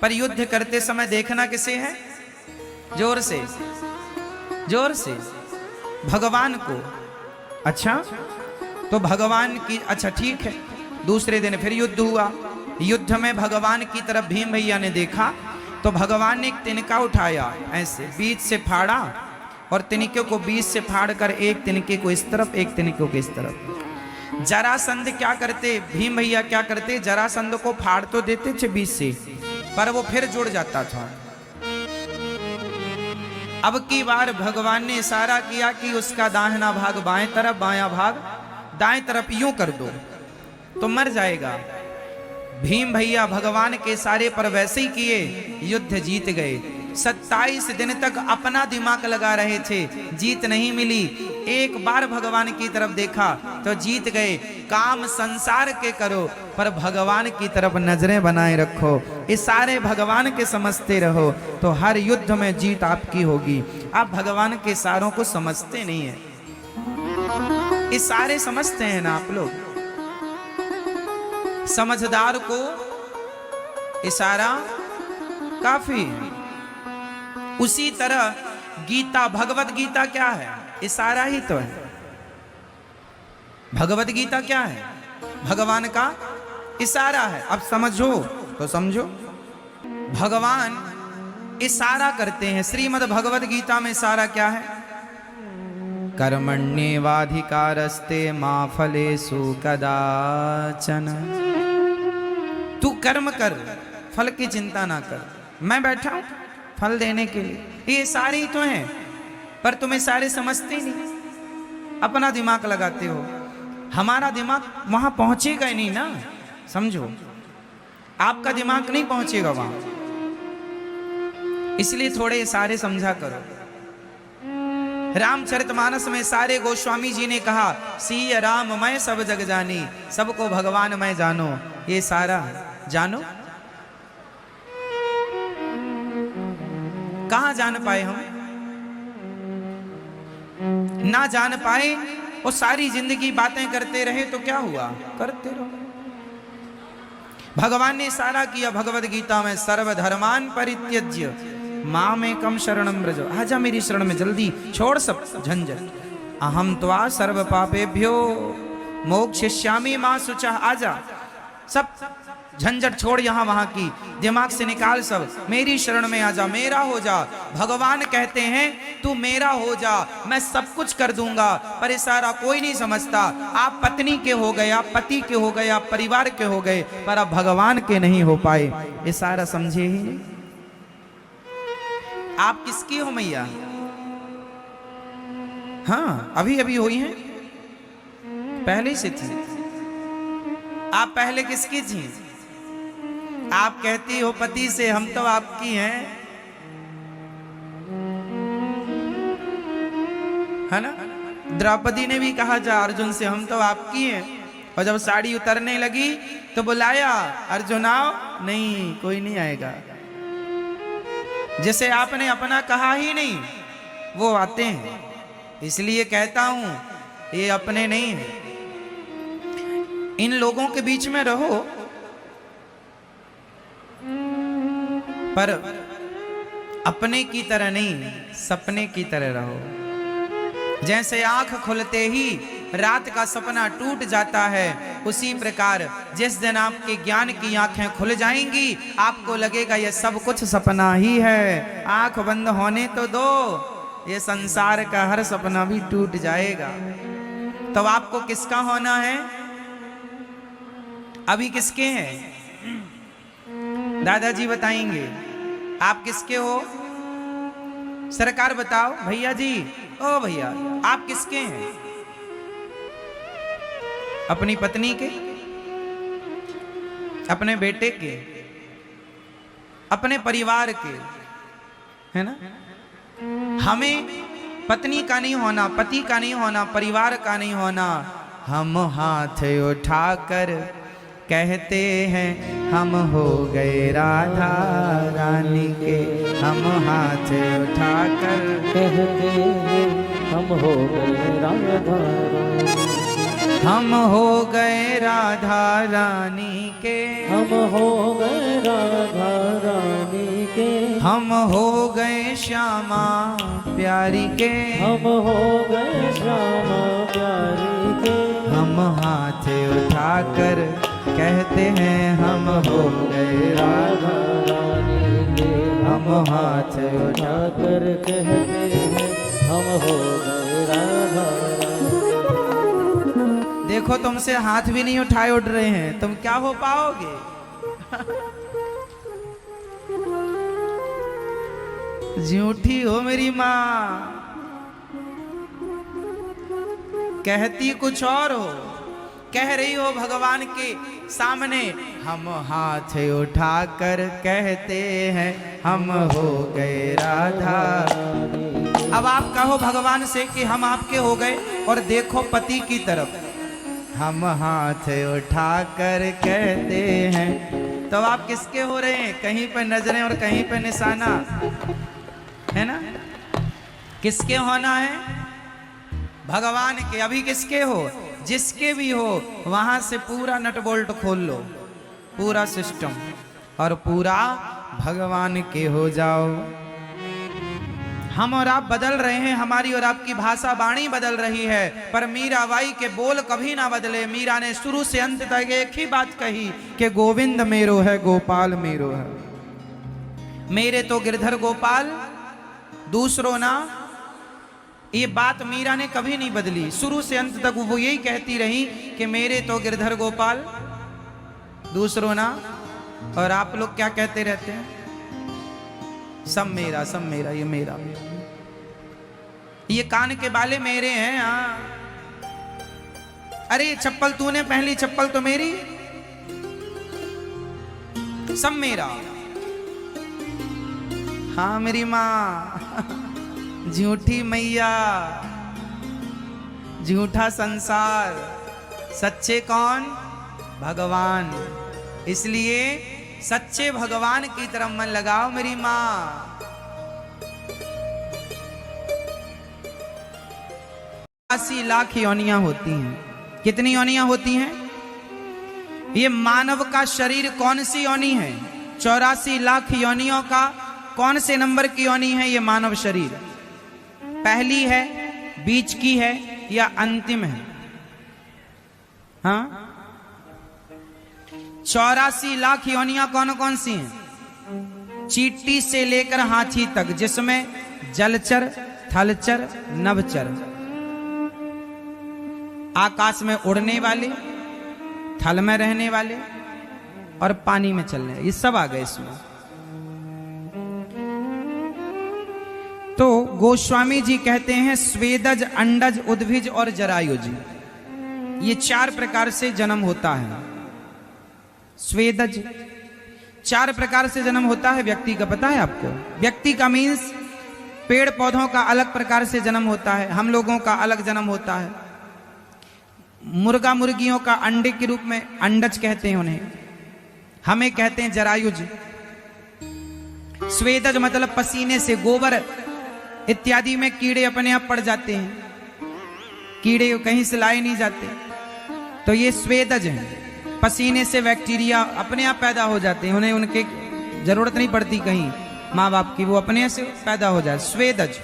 पर युद्ध करते समय देखना किसे है? जोर से, जोर से, भगवान को। अच्छा, तो भगवान की, अच्छा ठीक है। दूसरे दिन फिर युद्ध हुआ। युद्ध में भगवान की तरफ भीम भैया ने देखा तो भगवान ने एक तिनका उठाया, ऐसे बीच से फाड़ा और तिनके को बीच से फाड़ कर एक तिनके को इस तरफ, एक तिनके को इस तरफ। जरासंध क्या करते, भीम भैया क्या करते, जरासंध को फाड़ तो देते थे बीच से, पर वो फिर जुड़ जाता था। अब की बार भगवान ने इशारा किया कि उसका दाहिना भाग बाएं तरफ, बायां भाग दाएं तरफ यूं कर दो तो मर जाएगा। भीम भैया भगवान के इशारे पर वैसे ही किए, युद्ध जीत गए। 27 दिन तक अपना दिमाग लगा रहे थे, जीत नहीं मिली। एक बार भगवान की तरफ देखा तो जीत गए। काम संसार के करो पर भगवान की तरफ नजरें बनाए रखो, इशारे भगवान के समझते रहो तो हर युद्ध में जीत आपकी होगी। आप भगवान के इशारों को समझते नहीं है, इशारे समझते हैं ना आप लोग। समझदार को इशारा काफी है। उसी तरह गीता, भगवत गीता क्या है? इशारा ही तो है। भगवत गीता क्या है? भगवान का इशारा है। अब समझो तो समझो, भगवान इशारा करते हैं। श्रीमद् भगवत गीता में इशारा क्या है? कर्मण्येवाधिकारस्ते मा फलेषु कदाचन। तू कर्म कर, फल की चिंता ना कर। मैं बैठा हूं फल देने के लिए। ये सारे ही तो हैं, पर तुम्हें सारे समझते नहीं, अपना दिमाग लगाते हो। हमारा दिमाग वहां पहुंचेगा ही नहीं ना, समझो। आपका दिमाग नहीं पहुंचेगा वहां, इसलिए थोड़े सारे समझा करो। रामचरितमानस में सारे गोस्वामी जी ने कहा सिय राम मैं सब जग जानी, सबको भगवान मैं जानो। ये सारा जानो, कहां जान पाए हम? ना जान पाए वो सारी जिंदगी बातें करते रहे तो क्या हुआ? करते रहो। भगवान ने इशारा किया भगवद गीता में, सर्वधर्मान परित्यज्य मामेकं शरणं व्रज। आजा मेरी शरण में, जल्दी छोड़ सब झंझट। अहम त्वा सर्व पापेभ्यो मोक्षयिष्यामि मा शुचः। आजा, सब झंझट छोड़ यहां वहां की, दिमाग से निकाल सब, मेरी शरण में आजा, मेरा हो जा। भगवान कहते हैं तू मेरा हो जा, मैं सब कुछ कर दूंगा। पर इशारा कोई नहीं समझता। आप पत्नी के हो गए, आप पति के हो गए, आप परिवार के हो गए, पर अब भगवान के नहीं हो पाए। इशारा समझे ही नहीं। आप किसकी हो मैया? हाँ, अभी अभी हुई हैं, पहले से थी। आप पहले किसकी थी? आप कहती हो पति से, हम तो आपकी हैं, है ना? द्रौपदी ने भी कहा जा अर्जुन से, हम तो आपकी हैं। और जब साड़ी उतरने लगी तो बुलाया, अर्जुन आओ। नहीं, कोई नहीं आएगा। जिसे आपने अपना कहा ही नहीं वो आते हैं। इसलिए कहता हूं ये अपने नहीं है। इन लोगों के बीच में रहो, पर अपने की तरह नहीं, सपने की तरह रहो। जैसे आंख खुलते ही रात का सपना टूट जाता है, उसी प्रकार जिस दिन आपके ज्ञान की आंखें खुल जाएंगी आपको लगेगा ये सब कुछ सपना ही है। आंख बंद होने तो दो, ये संसार का हर सपना भी टूट जाएगा। तो आपको किसका होना है? अभी किसके हैं? दादाजी बताएंगे। आप किसके हो? सरकार बताओ। भैया जी, ओ भैया, आप किसके हैं? अपनी पत्नी के, अपने बेटे के, अपने परिवार के, है ना? हमें पत्नी का नहीं होना, पति का नहीं होना, परिवार का नहीं होना। हम हाथ उठाकर कहते हैं हम हो गए राधा रानी के। हम हाथ उठाकर कहते हैं हम हो गए राधा रानी। हम हो गए राधा रानी के। हम हो गए राधा रानी के। हम हो गए श्यामा प्यारी के। हम हो गए श्यामा प्यारी के। हम हाथ उठाकर कहते हैं हम हो गए राधा रानी के। हम हाथ उठाकर कहते हैं हम हो गए राधा रानी। देखो तुमसे हाथ भी नहीं उठाए उठ रहे हैं, तुम क्या हो पाओगे? झूठी हो मेरी माँ, कहती कुछ और हो, कह रही हो भगवान के सामने हम हाथ उठाकर कहते हैं हम हो गए राधा। अब आप कहो भगवान से कि हम आपके हो गए, और देखो पति की तरफ हम हाथ उठाकर कहते हैं, तो आप किसके हो रहे हैं? कहीं पर नजरें और कहीं पर निशाना है ना। किसके होना है? भगवान के। अभी किसके हो? जिसके भी हो वहां से पूरा नट बोल्ट खोल लो, पूरा सिस्टम, और पूरा भगवान के हो जाओ। हम और आप बदल रहे हैं, हमारी और आपकी भाषा वाणी बदल रही है, पर मीराबाई के बोल कभी ना बदले। मीरा ने शुरू से अंत तक एक ही बात कही कि गोविंद मेरो है, गोपाल मेरो है। मेरे तो गिरधर गोपाल, दूसरों ना। ये बात मीरा ने कभी नहीं बदली, शुरू से अंत तक वो यही कहती रही कि मेरे तो गिरधर गोपाल, दूसरों ना। और आप लोग क्या कहते रहते हैं? सब मेरा, सब मेरा, ये मेरा, ये कान के बाले मेरे हैं। हाँ, अरे चप्पल तूने पहली, चप्पल तो मेरी, सब मेरा। हाँ मेरी माँ, झूठी मैया, झूठा संसार, सच्चे कौन? भगवान। इसलिए सच्चे भगवान की तरफ मन लगाओ मेरी माँ। 84 लाख योनियां होती हैं। कितनी योनियां होती हैं? ये मानव का शरीर कौन सी योनि है? 84 लाख योनियों का कौन से नंबर की योनि है ये मानव शरीर? पहली है, बीच की है, या अंतिम है? हाँ, 84 लाख योनियां कौन कौन सी हैं? चींटी से लेकर हाथी तक, जिसमें जलचर, थलचर, नभचर, आकाश में उड़ने वाले, थल में रहने वाले और पानी में चलने, ये सब आ गए इसमें। तो गोस्वामी जी कहते हैं स्वेदज, अंडज, उद्भिज और जरायुज, ये 4 प्रकार से जन्म होता है। स्वेदज 4 प्रकार से जन्म होता है व्यक्ति का, पता है आपको? व्यक्ति का मीन्स पेड़ पौधों का अलग प्रकार से जन्म होता है, हम लोगों का अलग जन्म होता है। मुर्गा मुर्गियों का अंडे के रूप में अंडज कहते हैं उन्हें, हमें कहते हैं जरायुज। स्वेदज मतलब पसीने से, गोबर इत्यादि में कीड़े अपने आप पड़ जाते हैं, कीड़े कहीं से लाए नहीं जाते, तो ये स्वेदज हैं। पसीने से बैक्टीरिया अपने आप पैदा हो जाते हैं, उन्हें उनके जरूरत नहीं पड़ती कहीं माँ बाप की, वो अपने से पैदा हो जाए। स्वेदज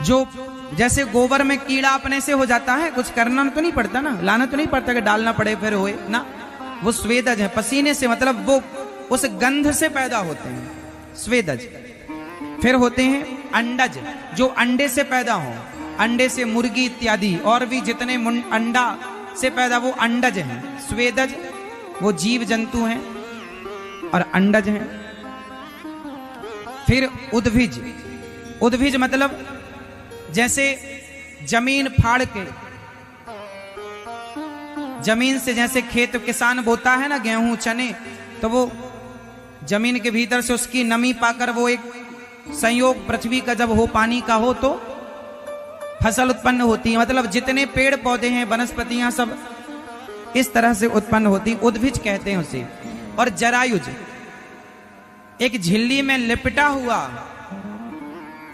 जो जैसे गोबर में कीड़ा अपने से हो जाता है, कुछ करना तो नहीं पड़ता ना, लाना तो नहीं पड़ता कि डालना पड़े फिर होए ना, वो स्वेदज है। पसीने से मतलब वो उस गंध से पैदा होते हैं, स्वेदज। फिर होते हैं अंडज, जो अंडे से पैदा हो, अंडे से मुर्गी इत्यादि और भी जितने अंडा से पैदा, वो अंडज हैं। स्वेदज वो जीव जंतु हैं और अंडज हैं। फिर उद्भिज, उद्भिज मतलब जैसे जमीन फाड़ के, जमीन से जैसे खेत किसान बोता है ना गेहूं चने, तो वो जमीन के भीतर से उसकी नमी पाकर वो एक संयोग पृथ्वी का जब हो, पानी का हो, तो फसल उत्पन्न होती है। मतलब जितने पेड़ पौधे हैं, वनस्पतियां सब इस तरह से उत्पन्न होती, उद्भिज कहते हैं उसे। और जरायुज एक झिल्ली में लिपटा हुआ,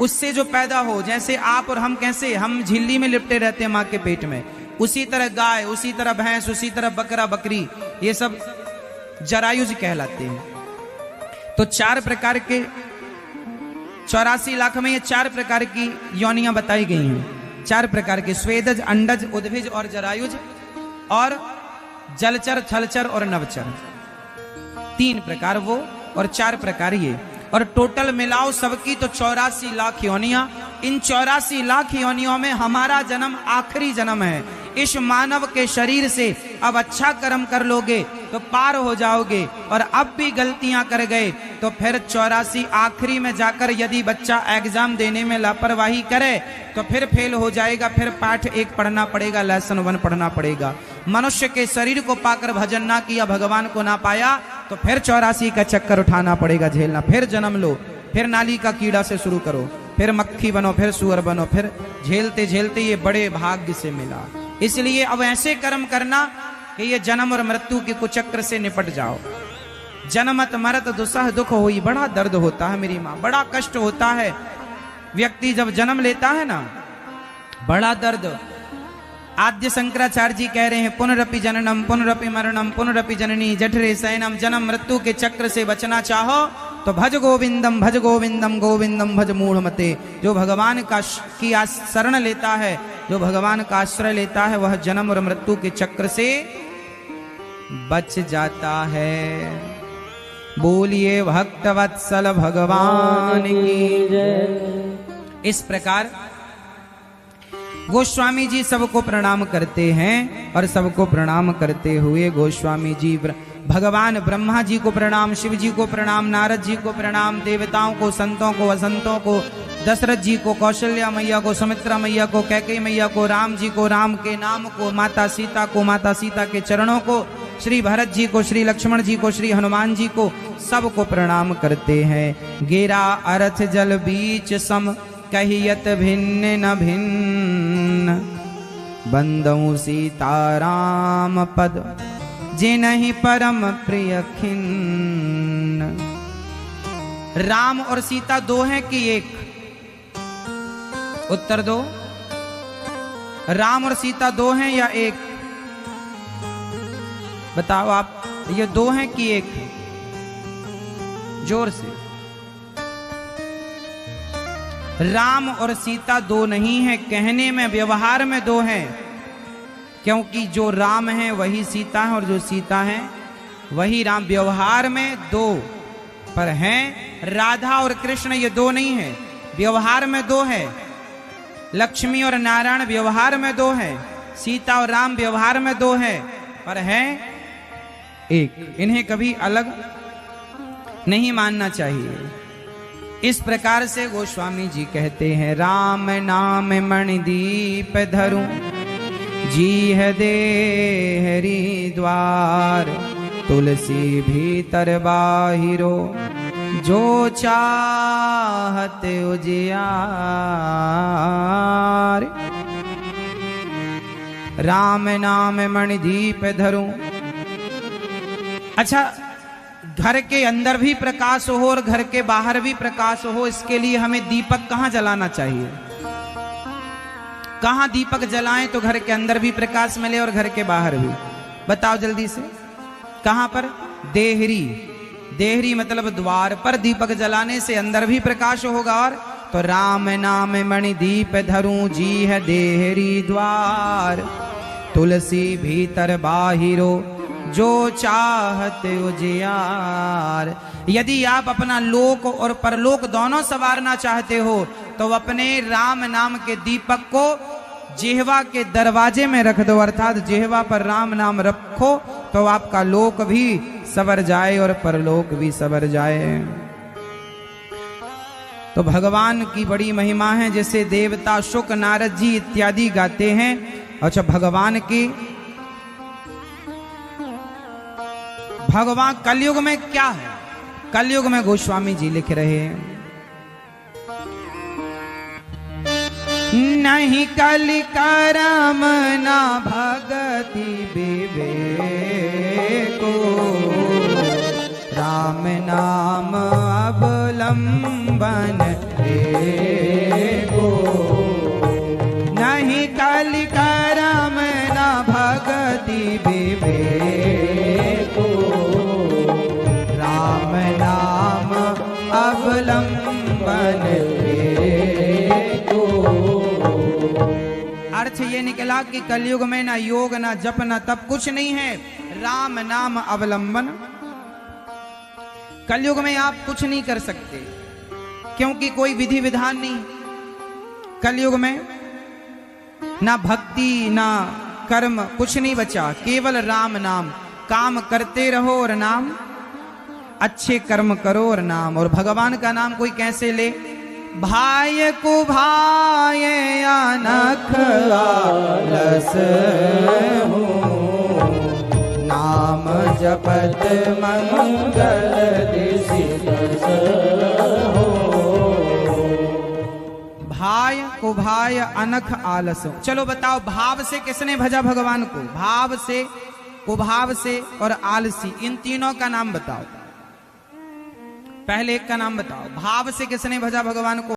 उससे जो पैदा हो, जैसे आप और हम कैसे हम झिल्ली में लिपटे रहते हैं माँ के पेट में, उसी तरह गाय, उसी तरह भैंस, उसी तरह बकरा बकरी, ये सब जरायुज कहलाते हैं। तो 4 प्रकार के 84 लाख में ये 4 प्रकार की योनियां बताई गई हैं। 4 प्रकार के, स्वेदज, अंडज, उद्भिज और जरायुज, और जलचर, थलचर और नवचर। 3 प्रकार वो और 4 प्रकार ये, और टोटल मिलाओ सबकी तो 84 लाख योनियां। इन 84 लाख योनियों में हमारा जन्म आखिरी जन्म है। इस मानव के शरीर से अब अच्छा कर्म कर लोगे तो पार हो जाओगे, और अब भी गलतियां कर गए तो फिर 84 आखिरी में जाकर यदि बच्चा एग्जाम देने में लापरवाही करे तो फिर फेल हो जाएगा, फिर पाठ 1 पढ़ना पड़ेगा, लेसन 1 पढ़ना पड़ेगा। मनुष्य के शरीर को पाकर भजन ना किया, भगवान को ना पाया, तो फिर 84 का चक्कर उठाना पड़ेगा, झेलना। फिर जन्म लो, फिर नाली का कीड़ा से शुरू करो, फिर मक्खी बनो, फिर सुअर बनो, फिर झेलते झेलते ये बड़े भाग्य से मिला। इसलिए अब ऐसे कर्म करना कि ये जन्म और मृत्यु के कुचक्र से निपट जाओ। जन्मत मरत दुसह दुख होई, बड़ा दर्द होता है मेरी माँ, बड़ा कष्ट होता है। व्यक्ति जब जन्म लेता है ना, बड़ा दर्द। आद्य शंकराचार्य जी कह रहे हैं, पुनरपि जननम पुनरपि मरणम पुनरपि जननी जठरे शयनम। जन्म मृत्यु के चक्र से बचना चाहो तो भज गोविंदम गोविंदम भज मूढ़ मते। जो भगवान की शरण लेता है, जो भगवान का आश्रय लेता है, वह जन्म और मृत्यु के चक्र से बच जाता है। बोलिए भक्तवत्सल भगवान की जय। इस प्रकार गोस्वामी जी सबको प्रणाम करते हैं, और सबको प्रणाम करते हुए गोस्वामी जी भगवान ब्रह्मा जी को प्रणाम, शिव जी को प्रणाम, नारद जी को प्रणाम, देवताओं को, संतों को, वसंतों को, दशरथ जी को, कौशल्या मैया को, सुमित्रा मैया को, कैकेयी मैया को, राम जी को, राम के नाम को, माता सीता को, माता सीता के चरणों को, श्री भरत जी को, श्री लक्ष्मण जी को, श्री हनुमान जी को, सबको प्रणाम करते हैं। गेरा अर्थ जल बीच सम कहियत भिन्न न भिन्न, बंदऊ सीताराम पद जिनहि परम प्रिय खिन्न। राम और सीता 2 हैं कि 1? उत्तर दो। राम और सीता 2 हैं या 1? बताओ आप, ये 2 हैं कि 1? जोर से। राम और सीता 2 नहीं है, कहने में, व्यवहार में 2 हैं, क्योंकि जो राम है वही सीता है और जो सीता है वही राम। व्यवहार में 2 पर हैं। राधा और कृष्ण ये 2 नहीं है, व्यवहार में 2 है। लक्ष्मी और नारायण व्यवहार में 2 है। सीता और राम व्यवहार में 2 है, पर है 1। इन्हें कभी अलग नहीं मानना चाहिए। इस प्रकार से गोस्वामी जी कहते हैं, राम नाम मणिदीप धरूं, जी है देहरी द्वार, तुलसी भीतर बाहिरो, जो चाहत उजियार। राम नाम मणिदीप धरूं। अच्छा, घर के अंदर भी प्रकाश हो और घर के बाहर भी प्रकाश हो, इसके लिए हमें दीपक कहाँ जलाना चाहिए? कहाँ दीपक जलाएं तो घर के अंदर भी प्रकाश मिले और घर के बाहर भी? बताओ जल्दी से। कहाँ पर? देहरी। देहरी मतलब द्वार पर दीपक जलाने से अंदर भी प्रकाश होगा। और तो राम नाम मणि दीप धरूं, जी है देहरी द्वार, तुलसी भीतर बाहिरो, जो चाहत उजियार। यदि आप अपना लोक और परलोक दोनों संवारना चाहते हो तो अपने राम नाम के दीपक को जिह्वा के दरवाजे में रख दो, अर्थात जिह्वा पर राम नाम रखो, तो आपका लोक भी सवर जाए और परलोक भी सवर जाए। तो भगवान की बड़ी महिमा है, जैसे देवता शुक, नारद जी इत्यादि गाते हैं। अच्छा, भगवान कलयुग में क्या है? कलयुग में गोस्वामी जी लिख रहे हैं, नहीं कलि करम ना भगति विवेको, राम नाम अवलंबन एको। नहीं कलि करम ना भगति विवेको, राम नाम अवलंबन एको। अर्थ ये निकला कि कलयुग में ना योग ना जप ना तप कुछ नहीं है, राम नाम अवलंबन। कलयुग में आप कुछ नहीं कर सकते क्योंकि कोई विधि विधान नहीं। कलयुग में ना भक्ति ना कर्म कुछ नहीं बचा, केवल राम नाम। काम करते रहो और नाम, अच्छे कर्म करो और नाम। और भगवान का नाम कोई कैसे ले? भाय को भाय अनख आलस हो, नाम जपत मंगल दिसिदस हो। भाय को भाय अनख आलस हो। चलो बताओ, भाव से किसने भजा भगवान को? भाव से, कुभाव से और आलसी, इन तीनों का नाम बताओ। पहले एक का नाम बताओ। भाव से किसने भजा भगवान को?